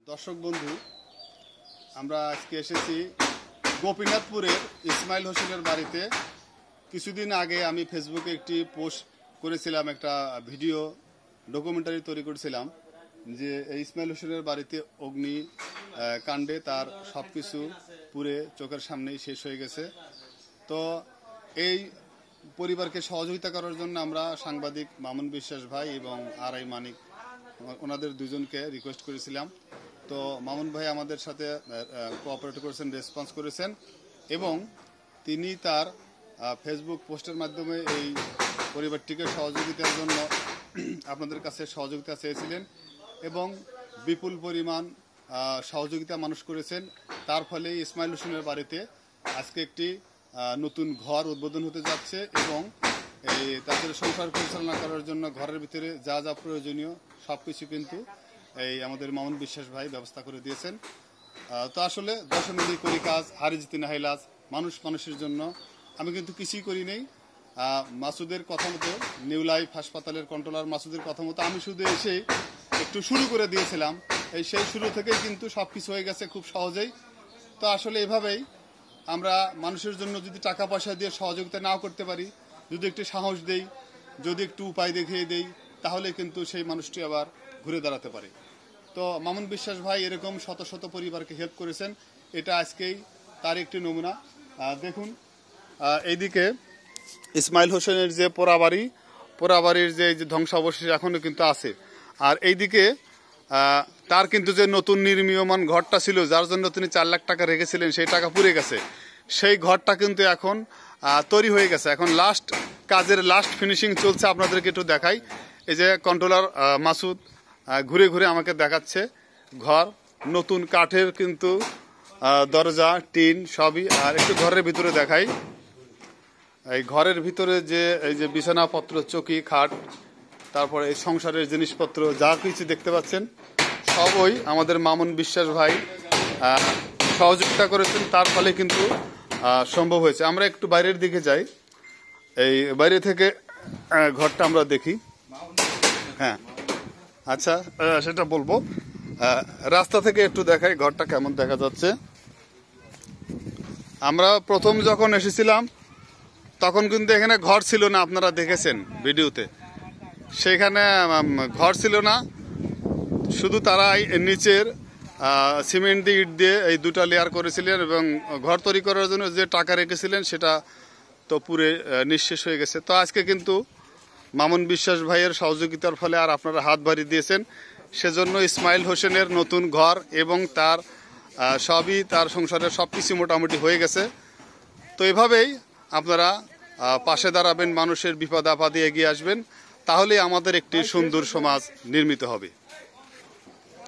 দর্শক বন্ধু, আমরা আজকে এসেছি গোপীনাথপুরের ইসমাইল হোসেনের বাড়িতে। কিছুদিন আগে আমি ফেসবুকে একটি পোস্ট করেছিলাম, একটা ভিডিও ডকুমেন্টারি তৈরি করেছিলাম যে ইসমাইল হোসেনের বাড়িতে অগ্নি কাণ্ডে তার সব কিছু পুড়ে চোখের সামনেই শেষ হয়ে গেছে। তো এই পরিবারকে সহযোগিতা করার জন্য আমরা সাংবাদিক মামুন বিশ্বাস ভাই এবং আর.আই. মানিক ওনাদের দুজনকে রিকোয়েস্ট করেছিলাম। তো মামুন ভাই আমাদের সাথে কোঅপারেট করেছেন, রেসপন্স করেছেন এবং তিনি তার ফেসবুক পোস্টের মাধ্যমে এই পরিবারটিকে সহযোগিতার জন্য আপনাদের কাছে সহযোগিতা চেয়েছিলেন এবং বিপুল পরিমাণ সহযোগিতা মানুষ করেছেন। তার ফলে ইসমাইল হোসেনের বাড়িতে আজকে একটি নতুন ঘর উদ্বোধন হতে যাচ্ছে এবং এই তাদের সংসার পরিচালনা করার জন্য ঘরের ভিতরে যা যা প্রয়োজনীয় সব কিছু কিন্তু এই আমাদের মামুন বিশ্বাস ভাই ব্যবস্থা করে দিয়েছেন। তো আসলে দশমিলি করি কাজ, হারি জিতি না হাইলাজ, মানুষ মানুষের জন্য। আমি কিন্তু কিছুই করি নেই। মাসুদের কথা মতো, নিউ লাইফ হাসপাতালের কন্ট্রোলার মাসুদের কথা মতো আমি শুধু এসে একটু শুরু করে দিয়েছিলাম। সেই শুরু থেকেই কিন্তু সব কিছু হয়ে গেছে খুব সহজেই। তো আসলে এভাবেই আমরা মানুষের জন্য যদি টাকা পয়সা দিয়ে সহযোগিতা নাও করতে পারি, যদি একটু সাহস দেই, যদি একটু উপায় দেখিয়ে দেই, তাহলে কিন্তু সেই মানুষটি আবার ঘুরে দাঁড়াতে পারে। তো মামুন বিশ্বাস ভাই এরকম শত শত পরিবারকে হেল্প করেছেন, এটা আজকেই তার একটি নমুনা। দেখুন, এইদিকে ইসমাইল হোসেনের যে পোড়াবাড়ির যে ধ্বংসাবশেষ এখনো কিন্তু আছে, আর এইদিকে তার কিন্তু যে নতুন নির্মীয়মান ঘরটা ছিল, যার জন্য তিনি 4 লাখ টাকা রেখেছিলেন, সেই টাকা পুড়ে গেছে। সেই ঘরটা কিন্তু এখন তৈরি হয়ে গেছে, এখন কাজের লাস্ট ফিনিশিং চলছে। আপনাদেরকে একটু দেখাই। এই যে কন্ট্রোলার মাসুদ ঘুরে ঘুরে আমাকে দেখাচ্ছে ঘর, নতুন কাঠের কিন্তু দরজা, টিন সবই। আর একটু ঘরের ভিতরে দেখাই। এই ঘরের ভিতরে যে এই যে বিছানাপত্র, চৌকি, খাট, তারপরে এই সংসারের জিনিসপত্র যা কিছু দেখতে পাচ্ছেন সবই আমাদের মামুন বিশ্বাস ভাই সহযোগিতা করেছেন, তার ফলে কিন্তু সম্ভব হয়েছে। আমরা একটু বাইরের দিকে যাই, এই বাইরে থেকে ঘরটা আমরা দেখি। হ্যাঁ, আচ্ছা, সেটা বলবো। রাস্তা থেকে একটু দেখাই ঘরটা কেমন দেখা যাচ্ছে। আমরা প্রথম যখন এসেছিলাম তখন কিন্তু এখানে ঘর ছিল না, আপনারা দেখেছেন ভিডিওতে। সেখানে ঘর ছিল না, শুধু তারা নিচের সিমেন্ট দিয়ে ইট দিয়ে এই 2টা লেয়ার করেছিলেন এবং ঘর তৈরি করার জন্য যে টাকা রেখেছিলেন সেটা তো পুরে নিঃশেষ হয়ে গেছে। তো আজকে কিন্তু মামুন বিশ্বাস ভাইয়ের সহযোগিতার ফলে আর আপনারা হাত বাড়িয়ে দিয়েছেন, সেজন্য ইসমাইল হোসেনের নতুন ঘর এবং তার সবই, তার সংসারের সব কিছু মোটামুটি হয়ে গেছে। তো এভাবেই আপনারা পাশে দাঁড়াবেন, মানুষের বিপদ আপদে এগিয়ে আসবেন, তাহলেই আমাদের একটি সুন্দর সমাজ নির্মিত হবে।